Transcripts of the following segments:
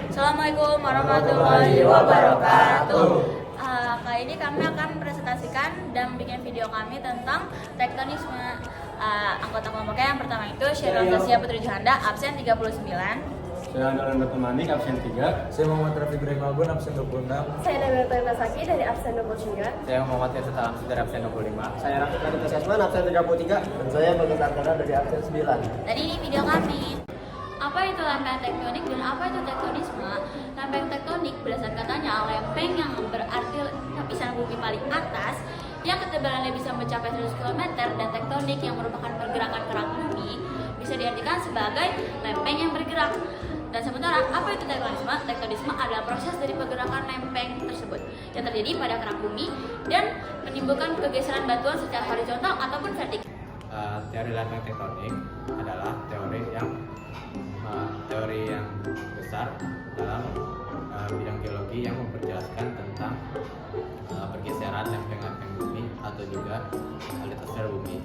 Assalamualaikum warahmatullahi wabarakatuh. Kali ini kami akan presentasikan dan bikin video kami tentang tektonisme. Anggota kelompoknya yang pertama itu Syahrul Tasya Putri Johanda, absen 39. Saya Andalan Batu Manik, absen 3. Saya Muhammad Rafiq Ibrahim Albun, absen 26. Saya Nabila Tasaki dari absen 29. Saya Muhammad Yasut Alamsi dari absen 25. Saya Rafiq Raditya Sasman, absen 33. Dan saya Bagus Arkana dari absen 9. Tadi ini video kami. Apa itu lempeng tektonik dan apa itu tektonisme? Lempeng tektonik berdasarkan katanya lempeng yang berarti lapisan bumi paling atas yang ketebalannya bisa mencapai 100 km, dan tektonik yang merupakan pergerakan kerak bumi bisa diartikan sebagai lempeng yang bergerak. Dan sementara apa itu tektonisme? Tektonisme adalah proses dari pergerakan lempeng tersebut yang terjadi pada kerak bumi dan menimbulkan pergeseran batuan secara horizontal ataupun vertikal. Teori lempeng tektonik adalah teori yang besar dalam bidang geologi yang memperjelaskan tentang pergeseran lempeng-lempeng bumi atau juga litosfer bumi.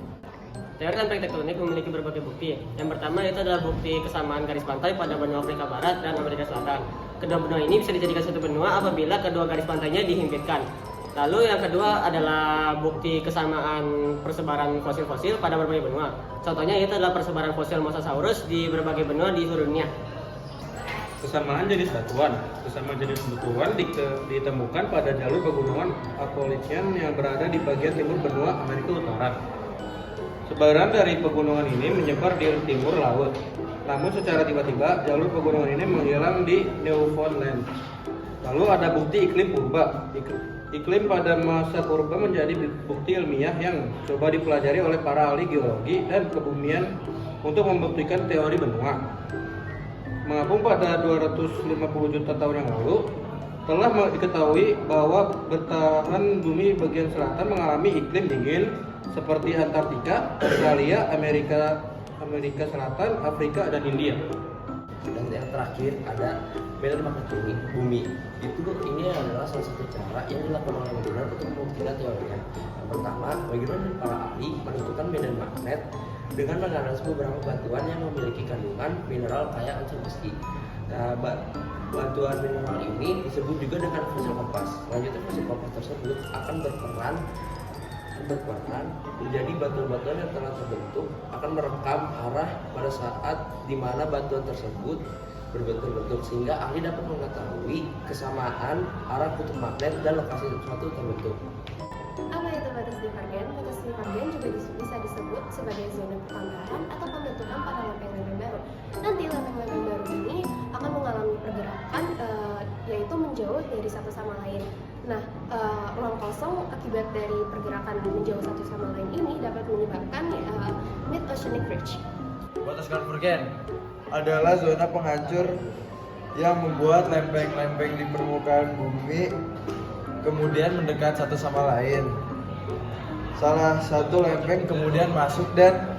Teori lempeng tektonik memiliki berbagai bukti. Yang pertama itu adalah bukti kesamaan garis pantai pada benua Afrika Barat dan Amerika Selatan. Kedua benua ini bisa dijadikan satu benua apabila kedua garis pantainya dihimpitkan. Lalu yang kedua adalah bukti kesamaan persebaran fosil-fosil pada berbagai benua. Contohnya itu adalah persebaran fosil Mosasaurus di berbagai benua di seluruh dunia. Kesamaan jenis batuan. Kesamaan jenis batuan ditemukan pada jalur pegunungan Appalachian yang berada di bagian timur benua Amerika Utara. Sebaran dari pegunungan ini menyebar di timur laut. Namun secara tiba-tiba jalur pegunungan ini menghilang di Newfoundland. Lalu ada bukti iklim purba. Iklim pada masa purba menjadi bukti ilmiah yang coba dipelajari oleh para ahli geologi dan kebumian untuk membuktikan teori benua. Mengapung pada 250 juta tahun yang lalu, telah diketahui bahwa belahan bumi bagian selatan mengalami iklim dingin seperti Antartika, Australia, Amerika Selatan, Afrika, dan India. Dan yang terakhir ada medan magnetik bumi. Ini adalah salah satu cara yang dilakukan oleh Wegener untuk membuktikan teorinya. Yang pertama, Wegener dan para ahli menentukan medan magnet dengan menganalisis beberapa batuan yang memiliki kandungan mineral kaya unsur besi. Nah, batuan mineral ini disebut juga dengan fosil kompas. Selanjutnya fosil kompas tersebut akan berperan menjadi batuan-batuan yang telah terbentuk akan merekam arah pada saat di mana batuan tersebut berbentuk, sehingga ahli dapat mengetahui kesamaan arah kutub magnet dan lokasi suatu terbentuk. Apa itu batas divergen? Batas divergen juga bisa disebut sebagai zona pertambahan atau pembentukan pada lempeng-lempeng baru. Nanti lempeng-lempeng baru ini akan mengalami pergerakan yaitu menjauh dari satu sama lain. Nah, ruang kosong akibat dari pergerakan menjauh satu sama lain ini dapat menyebabkan mid-oceanic ridge. Batas konvergen adalah zona penghancur yang membuat lempeng-lempeng di permukaan bumi kemudian mendekat satu sama lain. Salah satu lempeng kemudian masuk dan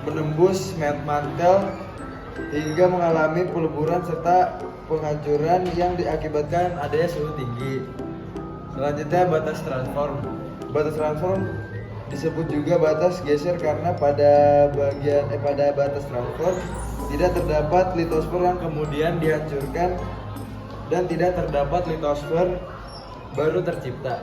menembus mantel hingga mengalami peleburan serta penghancuran yang diakibatkan adanya suhu tinggi. Selanjutnya batas transform. Batas transform disebut juga batas geser karena pada batas transform tidak terdapat litosfer yang kemudian dihancurkan dan tidak terdapat litosfer baru tercipta.